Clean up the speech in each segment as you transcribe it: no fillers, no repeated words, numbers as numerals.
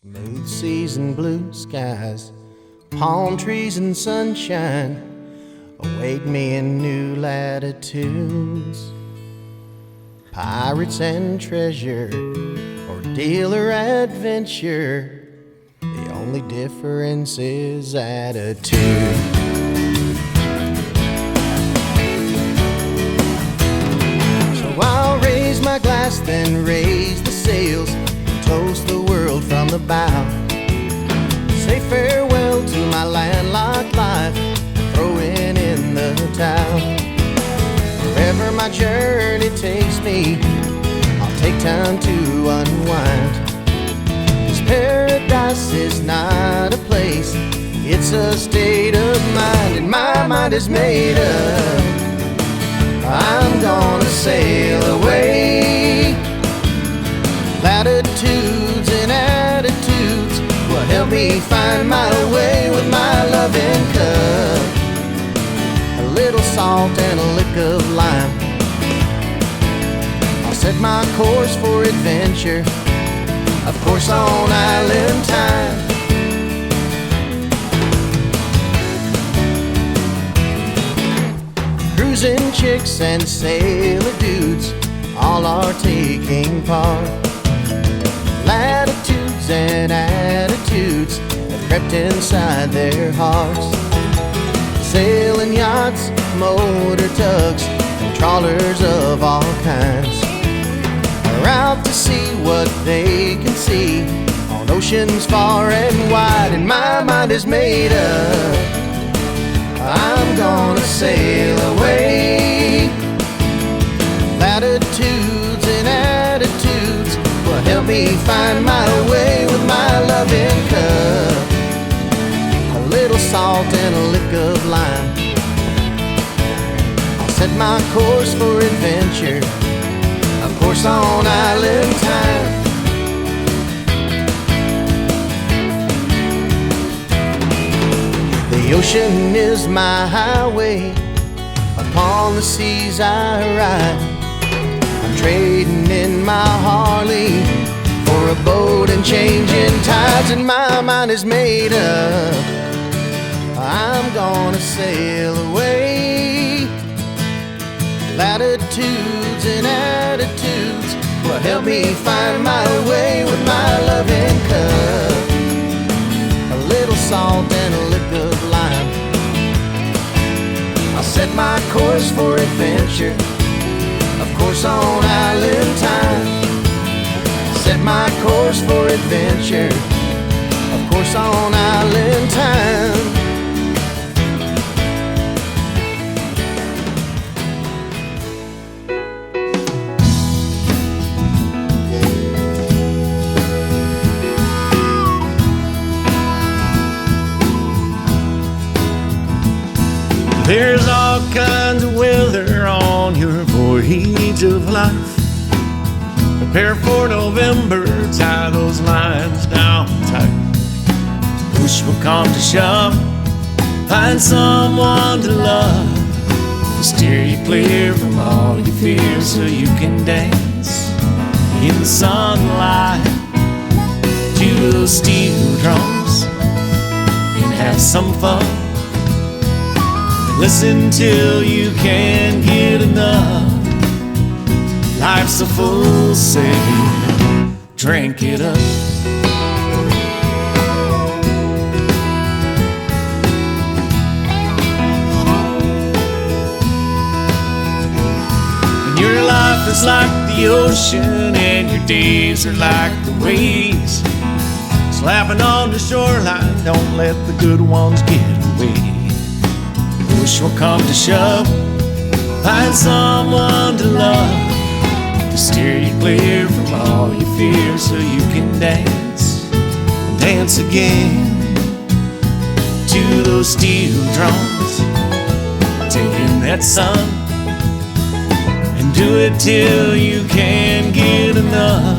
Smooth seas and blue skies, palm trees and sunshine await me in new latitudes. Pirates and treasure, or dealer adventure, the only difference is attitude. So I'll raise my glass, then raise the sails, toast the world from the bow. Say farewell to my landlocked life, throwing in the towel. Wherever my journey takes me, I'll take time to unwind. 'Cause paradise is not a place, it's a state of mind, and my mind is made up. I'm gonna sail away. Latitudes and attitudes will help me find my way with my loving cup. A little salt and a lick of lime. I'll set my course for adventure, of course on island time. Cruising chicks and sailor dudes all are taking part. Latitudes and attitudes have crept inside their hearts. Sailing yachts, motor tugs, and trawlers of all kinds are out to see what they can see on oceans far and wide, and my mind is made up. I'm gonna sail away. Latitudes and attitudes will help me find my way with my loving cup. A little salt and a lick of lime. I'll set my course for adventure, of course on island time. The ocean is my highway, upon the seas I ride. I'm trading in my Harley for a boat and changing tides, and my mind is made up. I'm gonna sail away. Latitudes and attitudes will help me find my way with my loving cup. A little salt and a lick of lime. I'll set my course for adventure, of course on island time. Set my course for adventure, of course on island time. There's all kinds of weather on your voyage of life. Prepare for November, tie those lines down tight. Push will come to shove, find someone to love, to steer you clear from all your fears so you can dance in the sunlight to those steel drums and have some fun. Listen till you can't get enough. Life's a full sail, drink it up. And your life is like the ocean, and your days are like the waves slapping on the shoreline. Don't let the good ones get away. Push will come to shove, find someone to love, to steer you clear from all your fears so you can dance, and dance again to those steel drums, taking that sun, and do it till you can't get enough.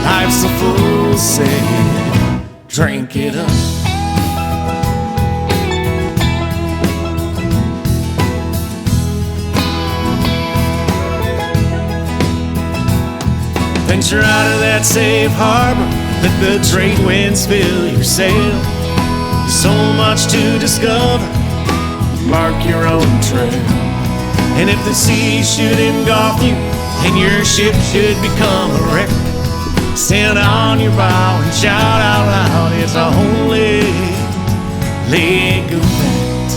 Life's a full sail, drink it up. Venture out of that safe harbor, Let the trade winds fill your sail. There's so much to discover. Mark your own trail. And if the sea should engulf you and your ship should become a wreck, stand on your bow and shout out loud, it's only leg of bent.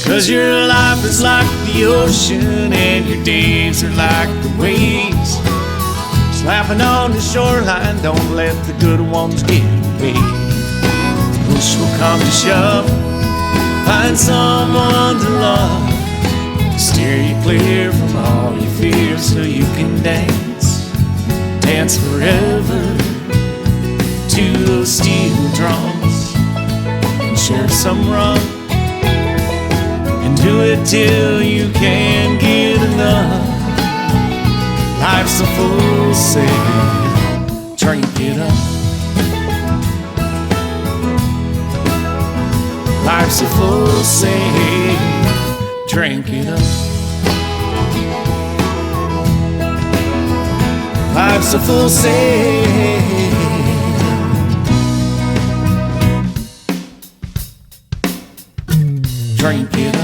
'Cause your life is like the ocean and your days are like the waves. Slapping on the shoreline, don't let the good ones get away. Push will come to shove, find someone to love, steer you clear from all your fears so you can dance, dance forever to those steel drums, and share some rum, and do it till you can't get enough. Life's a full sail, drink it up. Life's a full sail, drink it up. Life's a full sail. Drink it up.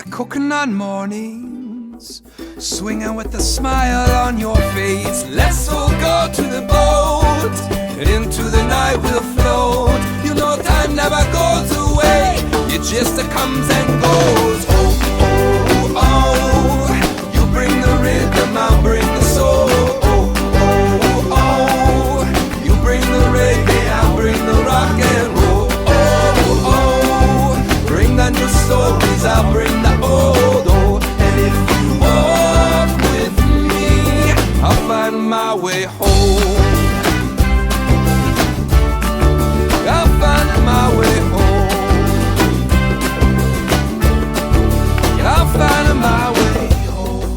Coconut mornings, swinging with a smile on your face. Let's all go to the boat, and into the night we'll float. You know time never goes away, it just comes and goes. Oh, oh, oh, you bring the rhythm, I'll bring the soul. Oh, oh, oh, you bring the reggae, I'll bring the rock and roll. Oh, oh, bring the new stories, I'll bring the old. Oh, and if you walk with me, I'll find my way home. I'll find my way home. I'll find my way home.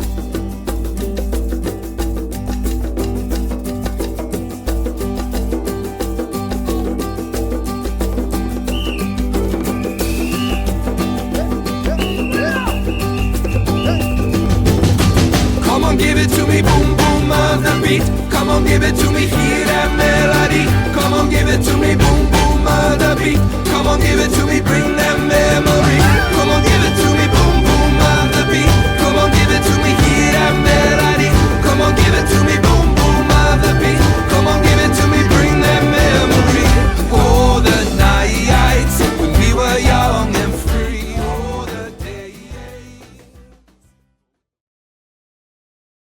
on, give it to me, hear that melody. Come on, give it to me, boom, boom, the beat. Come on, give it to me, bring